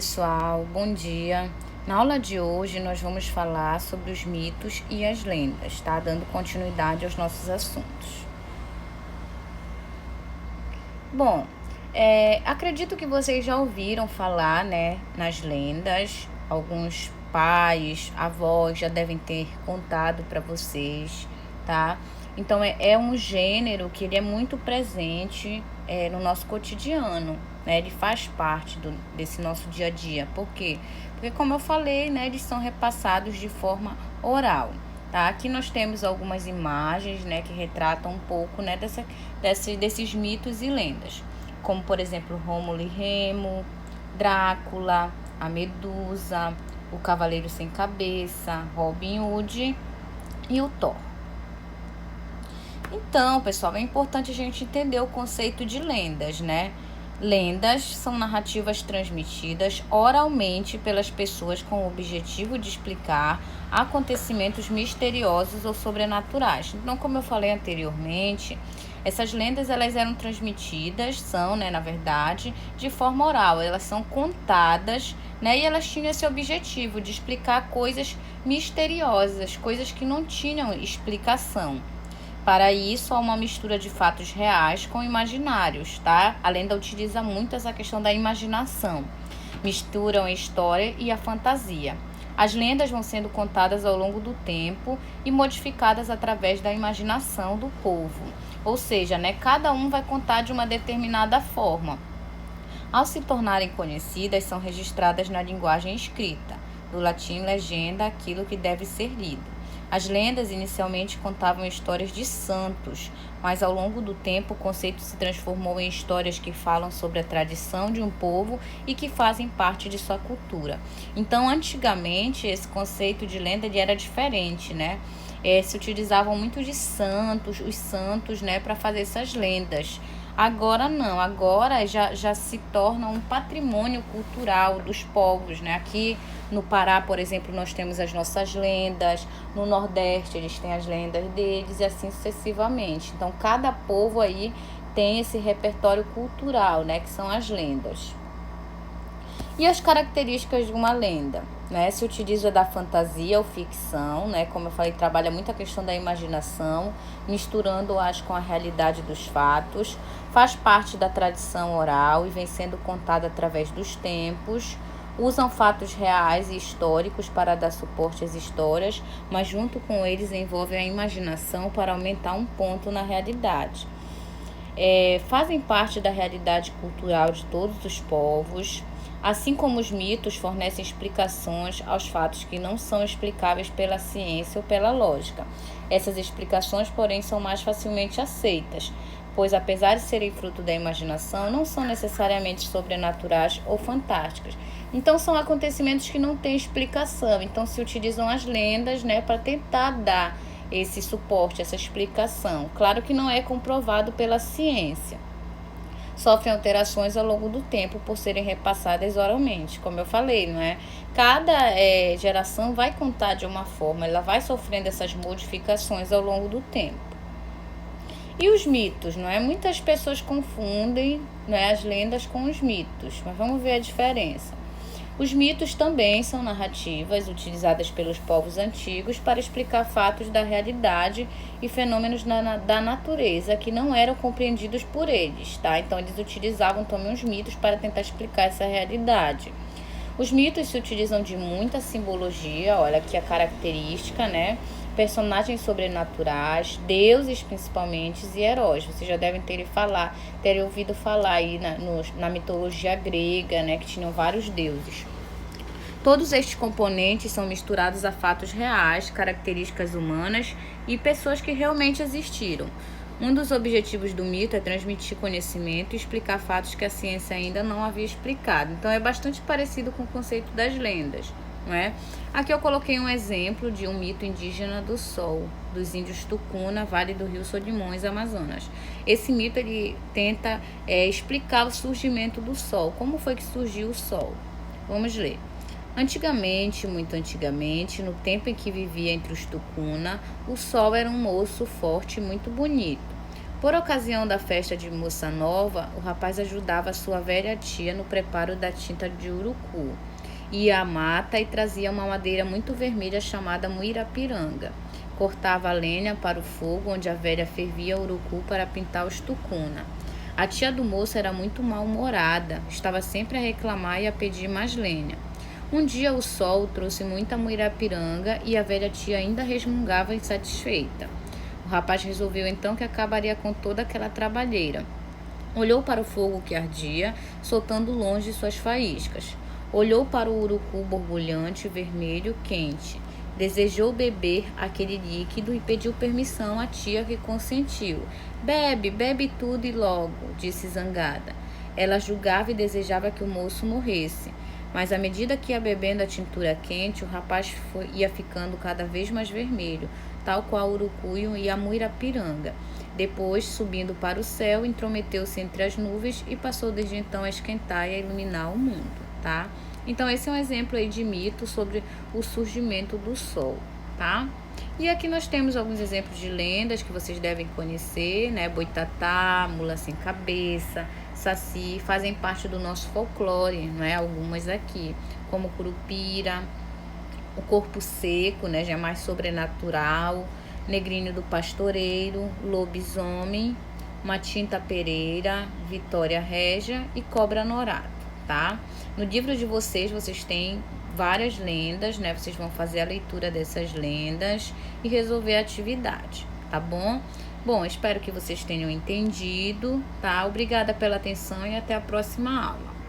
Pessoal, bom dia. Na aula de hoje nós vamos falar sobre os mitos e as lendas, tá? Dando continuidade aos nossos assuntos. Bom, acredito que vocês já ouviram falar, né, nas lendas. Alguns pais, avós já devem ter contado para vocês, tá? Então é um gênero que ele é muito presente no nosso cotidiano, né? Ele faz parte desse nosso dia a dia. Por quê? Porque, como eu falei, né, eles são repassados de forma oral. Tá? Aqui nós temos algumas imagens, né, que retratam um pouco, né, desses mitos e lendas, como por exemplo Rômulo e Remo, Drácula, a Medusa, o Cavaleiro Sem Cabeça, Robin Hood e o Thor. Então, pessoal, é importante a gente entender o conceito de lendas, né? Lendas são narrativas transmitidas oralmente pelas pessoas com o objetivo de explicar acontecimentos misteriosos ou sobrenaturais. Então, como eu falei anteriormente, essas lendas elas eram transmitidas, na verdade, de forma oral. Elas são contadas, né? E elas tinham esse objetivo de explicar coisas misteriosas, coisas que não tinham explicação. Para isso, há uma mistura de fatos reais com imaginários, tá? A lenda utiliza muito essa questão da imaginação. Misturam a história e a fantasia. As lendas vão sendo contadas ao longo do tempo e modificadas através da imaginação do povo. Ou seja, né, cada um vai contar de uma determinada forma. Ao se tornarem conhecidas, são registradas na linguagem escrita. Do latim, legenda, aquilo que deve ser lido. As lendas inicialmente contavam histórias de santos, mas ao longo do tempo o conceito se transformou em histórias que falam sobre a tradição de um povo e que fazem parte de sua cultura. Então, antigamente, esse conceito de lenda era diferente, né? Se utilizavam muito de santos, os santos, né, para fazer essas lendas. Agora não, agora já se torna um patrimônio cultural dos povos, né? Aqui no Pará, por exemplo, nós temos as nossas lendas, no Nordeste eles têm as lendas deles e assim sucessivamente. Então, cada povo aí tem esse repertório cultural, né? Que são as lendas. E as características de uma lenda, né? Se utiliza da fantasia ou ficção, né? Como eu falei, trabalha muito a questão da imaginação, misturando-as com a realidade dos fatos. Faz parte da tradição oral e vem sendo contada através dos tempos. Usam fatos reais e históricos para dar suporte às histórias, mas junto com eles envolvem a imaginação para aumentar um ponto na realidade. Fazem parte da realidade cultural de todos os povos. Assim como os mitos fornecem explicações aos fatos que não são explicáveis pela ciência ou pela lógica. Essas explicações, porém, são mais facilmente aceitas, pois apesar de serem fruto da imaginação, não são necessariamente sobrenaturais ou fantásticas. Então, são acontecimentos que não têm explicação. Então, se utilizam as lendas, né, para tentar dar esse suporte, essa explicação. Claro que não é comprovado pela ciência. Sofrem alterações ao longo do tempo por serem repassadas oralmente, como eu falei, não é? Cada geração vai contar de uma forma, ela vai sofrendo essas modificações ao longo do tempo. E os mitos, não é? Muitas pessoas confundem, né, as lendas com os mitos, mas vamos ver a diferença. Os mitos também são narrativas utilizadas pelos povos antigos para explicar fatos da realidade e fenômenos da natureza que não eram compreendidos por eles, tá? Então, eles utilizavam também os mitos para tentar explicar essa realidade. Os mitos se utilizam de muita simbologia, olha aqui a característica, né? Personagens sobrenaturais, deuses principalmente e heróis. Vocês já devem ter ouvido falar aí na mitologia grega, né, que tinham vários deuses. Todos estes componentes são misturados a fatos reais, características humanas e pessoas que realmente existiram. Um dos objetivos do mito é transmitir conhecimento e explicar fatos que a ciência ainda não havia explicado. Então, é bastante parecido com o conceito das lendas, não é? Aqui eu coloquei um exemplo de um mito indígena do Sol, dos índios Tucuna, Vale do Rio Solimões, Amazonas. Esse mito ele tenta explicar o surgimento do Sol. Como foi que surgiu o Sol? Vamos ler. Antigamente, muito antigamente, no tempo em que vivia entre os Tucuna, o Sol era um moço forte e muito bonito. Por ocasião da festa de moça nova, o rapaz ajudava sua velha tia no preparo da tinta de urucu. Ia à mata e trazia uma madeira muito vermelha chamada muirapiranga. Cortava a lenha para o fogo, onde a velha fervia o urucu para pintar os tucuna. A tia do moço era muito mal-humorada, estava sempre a reclamar e a pedir mais lenha. Um dia o sol trouxe muita muirapiranga e a velha tia ainda resmungava insatisfeita. O rapaz resolveu então que acabaria com toda aquela trabalheira. Olhou para o fogo que ardia, soltando longe suas faíscas. Olhou para o urucu borbulhante, vermelho, quente. Desejou beber aquele líquido e pediu permissão à tia, que consentiu. Bebe, bebe tudo e logo, disse zangada. Ela julgava e desejava que o moço morresse. Mas à medida que ia bebendo a tintura quente, o rapaz ia ficando cada vez mais vermelho, tal qual o urucuio e a muirapiranga. Depois, subindo para o céu, intrometeu-se entre as nuvens e passou desde então a esquentar e a iluminar o mundo, tá? Então, esse é um exemplo aí de mito sobre o surgimento do sol, tá? E aqui nós temos alguns exemplos de lendas que vocês devem conhecer, né? Boitatá, mula sem cabeça, saci, fazem parte do nosso folclore, não é? Algumas aqui, como curupira, o corpo seco, né? Já é mais sobrenatural, negrinho do pastoreiro, lobisomem, matinta pereira, vitória régia e cobra norado, tá? No livro de vocês têm várias lendas, né? Vocês vão fazer a leitura dessas lendas e resolver a atividade, tá bom? Bom, espero que vocês tenham entendido, tá? Obrigada pela atenção e até a próxima aula.